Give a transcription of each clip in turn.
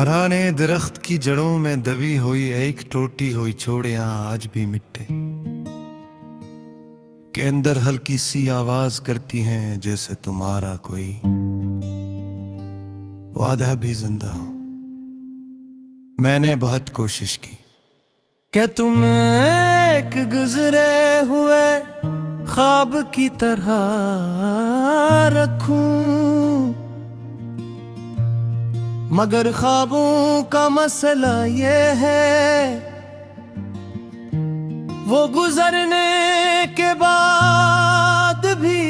पुराने दरख्त की जड़ों में दबी हुई एक टूटी हुई चूड़ियां आज भी मिट्टे के अंदर हल्की सी आवाज करती हैं, जैसे तुम्हारा कोई वादा भी जिंदा हो। मैंने बहुत कोशिश की क्या तुम एक गुजरे हुए ख्वाब की तरह रखूं, मगर ख्वाबों का मसला ये है वो गुजरने के बाद भी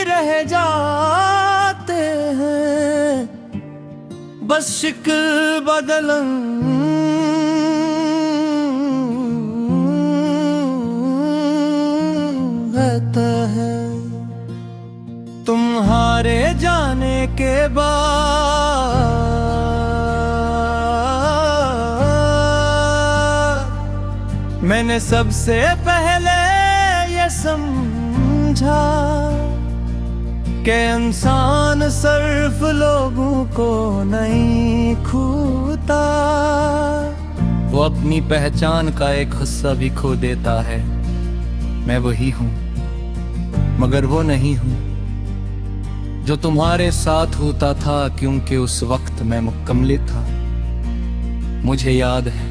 रह जाते हैं, बस शक्ल बदलन रहता है। तुम्हारे जाने के बाद मैंने सबसे पहले ये समझा कि इंसान सिर्फ लोगों को नहीं खूता, वो अपनी पहचान का एक हिस्सा भी खो देता है। मैं वही हूँ मगर वो नहीं हूँ जो तुम्हारे साथ होता था, क्योंकि उस वक्त मैं मुकम्मल था। मुझे याद है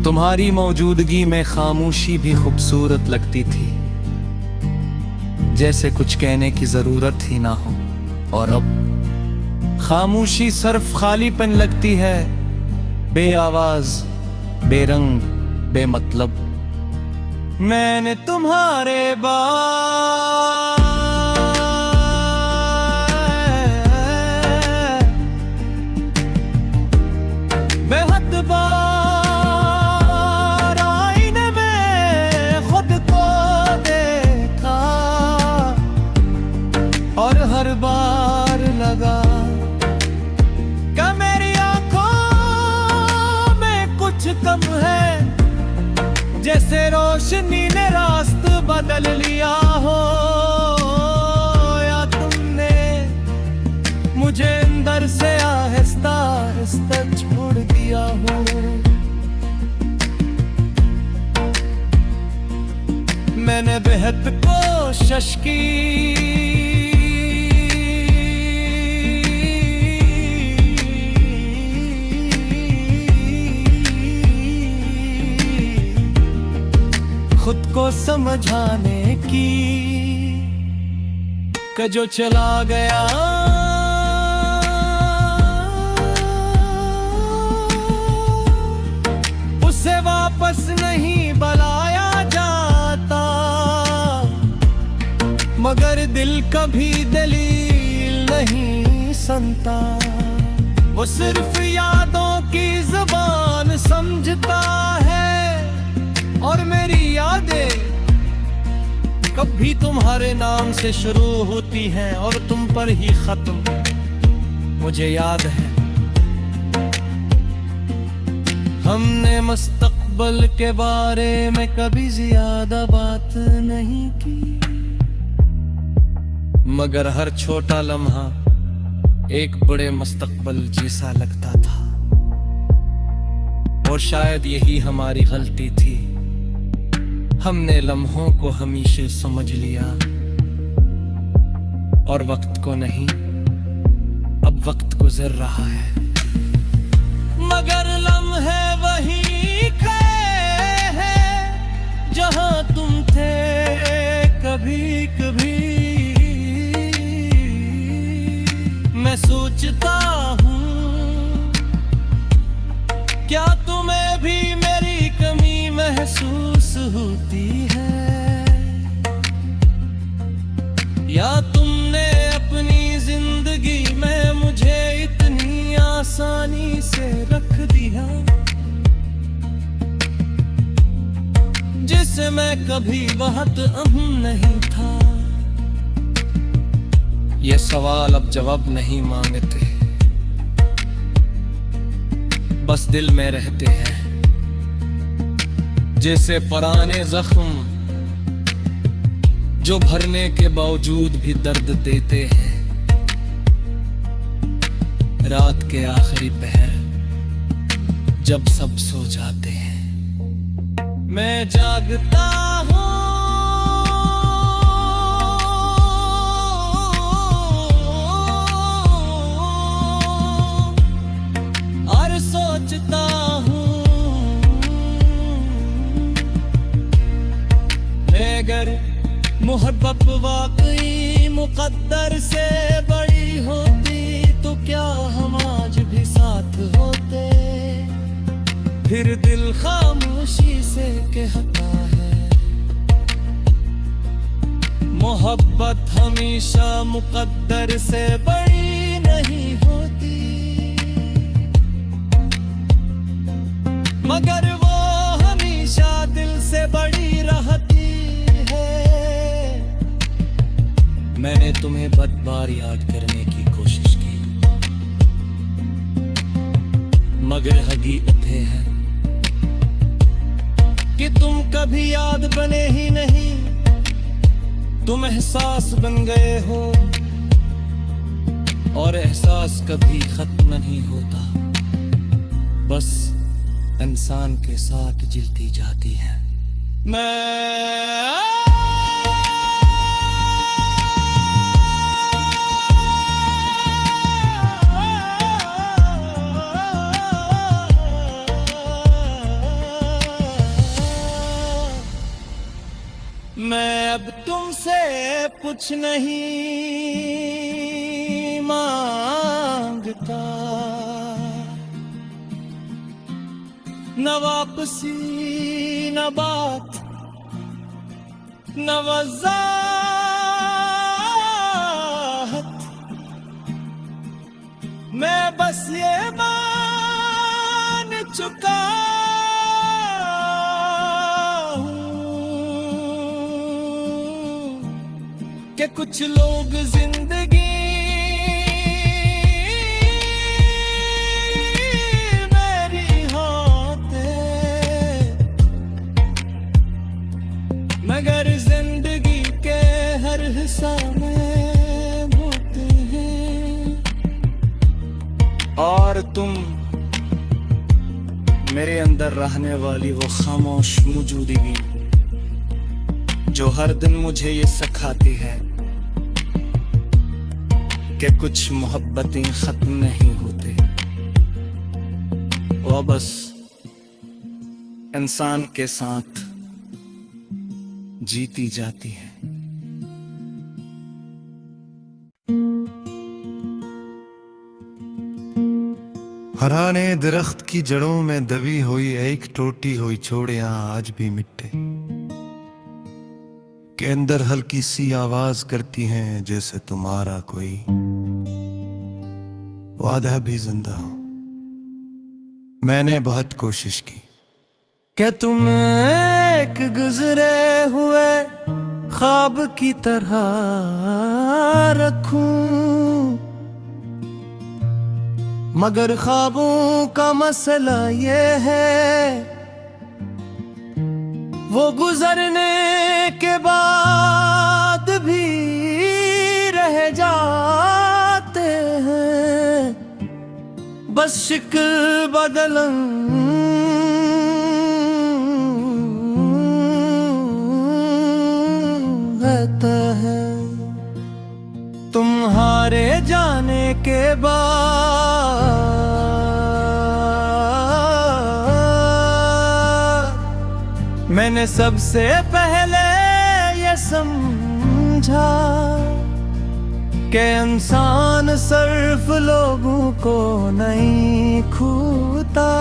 तुम्हारी मौजूदगी में खामोशी भी खूबसूरत लगती थी, जैसे कुछ कहने की जरूरत ही ना हो। और अब खामोशी सिर्फ खालीपन लगती है, बे आवाज, बेरंग, बेमतलब। मैंने तुम्हारे बाद बेहद बार आईने में खुद को देखा, और हर बार लगा कि मेरी आंखों में कुछ कम है, जैसे रोशनी ने रास्ता बदल लिया हो, या तुमने मुझे अंदर से आहिस्ता आहिस्ता छोड़ दिया हो। मैंने बेहद कोशिश की खुद को समझाने की कि जो चला गया उसे वापस नहीं बुलाया जाता, मगर दिल कभी दलील नहीं सुनता। वो सिर्फ यादों की जुबान समझता है, और मेरी यादें कभी तुम्हारे नाम से शुरू होती हैं और तुम पर ही खत्म। मुझे याद है हमने मुस्तकबिल के बारे में कभी ज्यादा बात नहीं की, मगर हर छोटा लम्हा एक बड़े मुस्तकबिल जैसा लगता था। और शायद यही हमारी गलती थी, हमने लम्हों को हमेशा समझ लिया और वक्त को नहीं। अब वक्त गुजर रहा है मगर लम्हे वही खड़े हैं जहां तुम थे कभी कभी। मैं सोचता हूँ क्या तुम्हें भी मेरी कमी महसूस होती है, या तुमने अपनी जिंदगी में मुझे इतनी आसानी से रख दिया जिसे मैं कभी बहुत अहम नहीं था। ये सवाल अब जवाब नहीं मांगते, बस दिल में रहते हैं, जैसे पुराने जख्म जो भरने के बावजूद भी दर्द देते हैं। रात के आखिरी पहर जब सब सो जाते हैं, मैं जागता हूँ और सोचता हूँ अगर मोहब्बत वाकई मुकद्दर से बड़ी होती तो क्या हम आज भी साथ होते। फिर दिल खामोशी से कहता है मोहब्बत हमेशा मुकद्दर से बड़ी नहीं होती, मगर वो हमेशा दिल से बड़ी रहती है। मैंने तुम्हें बद-बार याद करने की कोशिश की, मगर हकीकत है कि तुम कभी याद बने ही नहीं, तुम एहसास बन गए हो और एहसास कभी खत्म नहीं होता, बस इंसान के साथ जिलती जाती है। मैं अब तुमसे कुछ नहीं मांगता, न वापसी न बात न वज़ाहत, मैं बस ये मान चुका कि कुछ लोग जिंदगी मेरी होते, मगर जिंदगी के हर हिस्सा में होते हैं। और तुम मेरे अंदर रहने वाली वो खामोश मौजूदगी जो हर दिन मुझे ये सिखाती है कि कुछ मोहब्बतें खत्म नहीं होते, वो बस इंसान के साथ जीती जाती है। हराने दरख्त की जड़ों में दबी हुई एक टूटी हुई छोड़ियां आज भी मिट्टे के अंदर हल्की सी आवाज करती हैं जैसे तुम्हारा कोई वादा भी जिंदा हो। मैंने बहुत कोशिश की क्या तुम एक गुजरे हुए ख्वाब की तरह रखूं, मगर ख्वाबों का मसला ये है वो गुजरने के बाद भी रह जाते हैं, बस शक्ल बदलन रहता है। तुम्हारे जाने के बाद मैंने सबसे पहले ये समझा कि इंसान सिर्फ लोगों को नहीं खूता,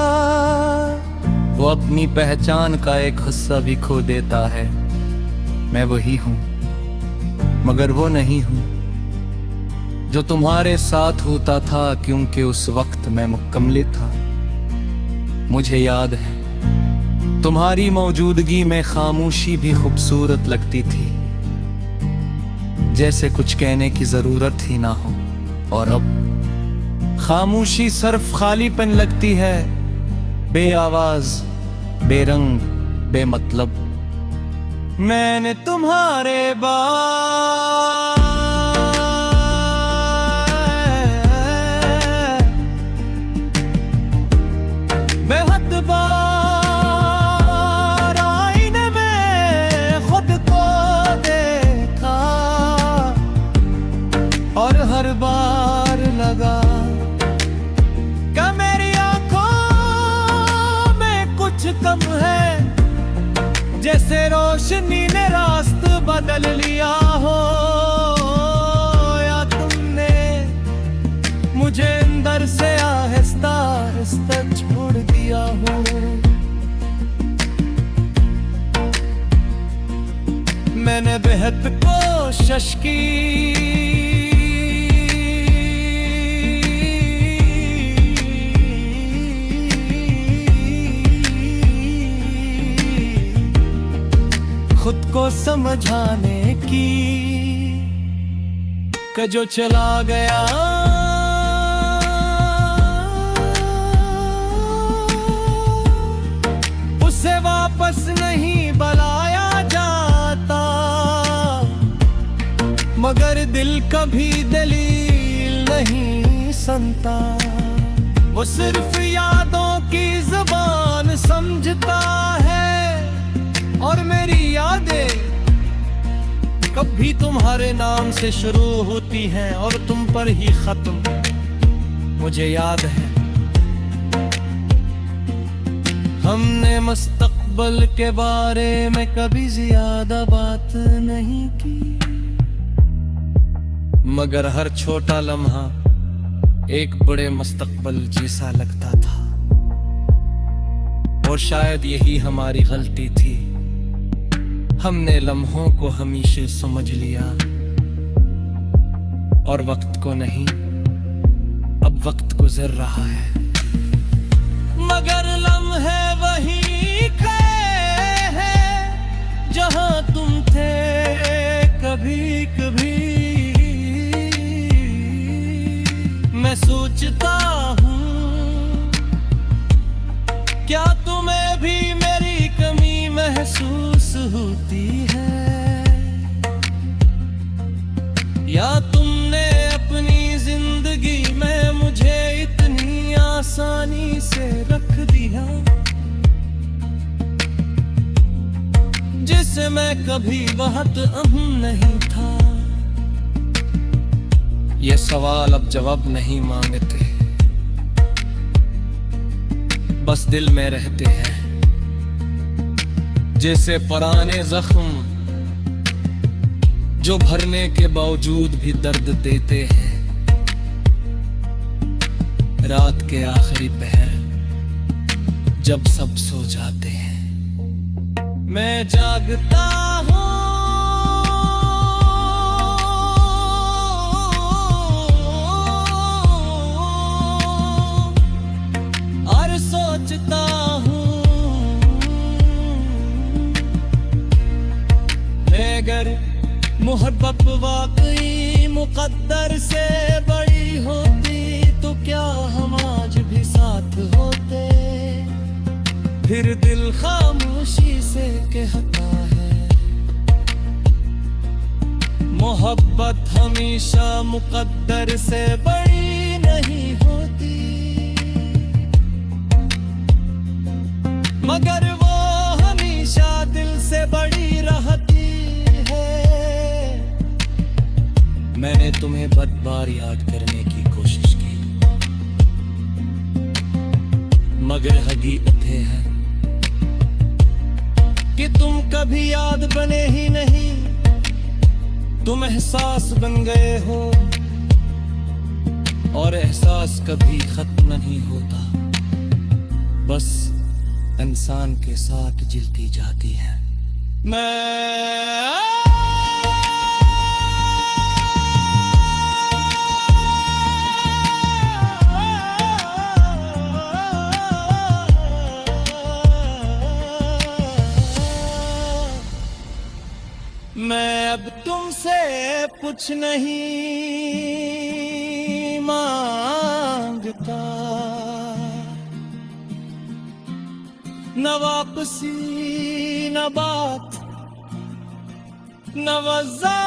वो अपनी पहचान का एक हिस्सा भी खो देता है। मैं वही हूँ मगर वो नहीं हूँ जो तुम्हारे साथ होता था, क्योंकि उस वक्त मैं मुकम्मल था। मुझे याद है तुम्हारी मौजूदगी में खामोशी भी खूबसूरत लगती थी, जैसे कुछ कहने की जरूरत ही ना हो। और अब खामोशी सिर्फ खालीपन लगती है, बे आवाज, बेरंग, बेमतलब। मैंने तुम्हारे बाद बार लगा क्या मेरी आंखों में कुछ कम है, जैसे रोशनी ने रास्ता बदल लिया हो, या तुमने मुझे अंदर से आहिस्ता आहिस्ता छोड़ दिया हो। मैंने बेहद कोशिश की खुद को समझाने की कि जो चला गया उसे वापस नहीं बुलाया जाता, मगर दिल कभी दलील नहीं सुनता। वो सिर्फ यादों की जुबान समझता है, और मेरी यादें कभी तुम्हारे नाम से शुरू होती हैं और तुम पर ही खत्म। मुझे याद है हमने मुस्तकबिल के बारे में कभी ज्यादा बात नहीं की, मगर हर छोटा लम्हा एक बड़े मुस्तकबिल जैसा लगता था। और शायद यही हमारी गलती थी, हमने लम्हों को हमेशा समझ लिया और वक्त को नहीं। अब वक्त गुजर रहा है मगर लम्हे वही खड़े हैं जहां तुम थे कभी कभी। मैं सोचता हूँ क्या तुम्हें भी मेरी कमी महसूस होती है, या तुमने अपनी जिंदगी में मुझे इतनी आसानी से रख दिया जिसे मैं कभी बहुत अहम नहीं था। ये सवाल अब जवाब नहीं मांगते, बस दिल में रहते हैं जैसे पुराने जख्म जो भरने के बावजूद भी दर्द देते हैं। रात के आखिरी पहर जब सब सो जाते हैं, मैं जागता हूँ और सोचता हूँ अगर मोहब्बत वाकई मुकद्दर से बड़ी होती तो क्या हम आज भी साथ होते। फिर दिल खामोशी से कहता है मोहब्बत हमेशा मुकद्दर से बड़ी नहीं होती, मगर वो हमेशा दिल से बड़ी रहती। मैंने तुम्हें बद-बार याद करने की कोशिश की, मगर हकीकत है कि तुम कभी याद बने ही नहीं, तुम एहसास बन गए हो और एहसास कभी खत्म नहीं होता, बस इंसान के साथ जलती जाती है। मैं अब तुमसे कुछ नहीं मांगता, न वापसी न बात न वज़ा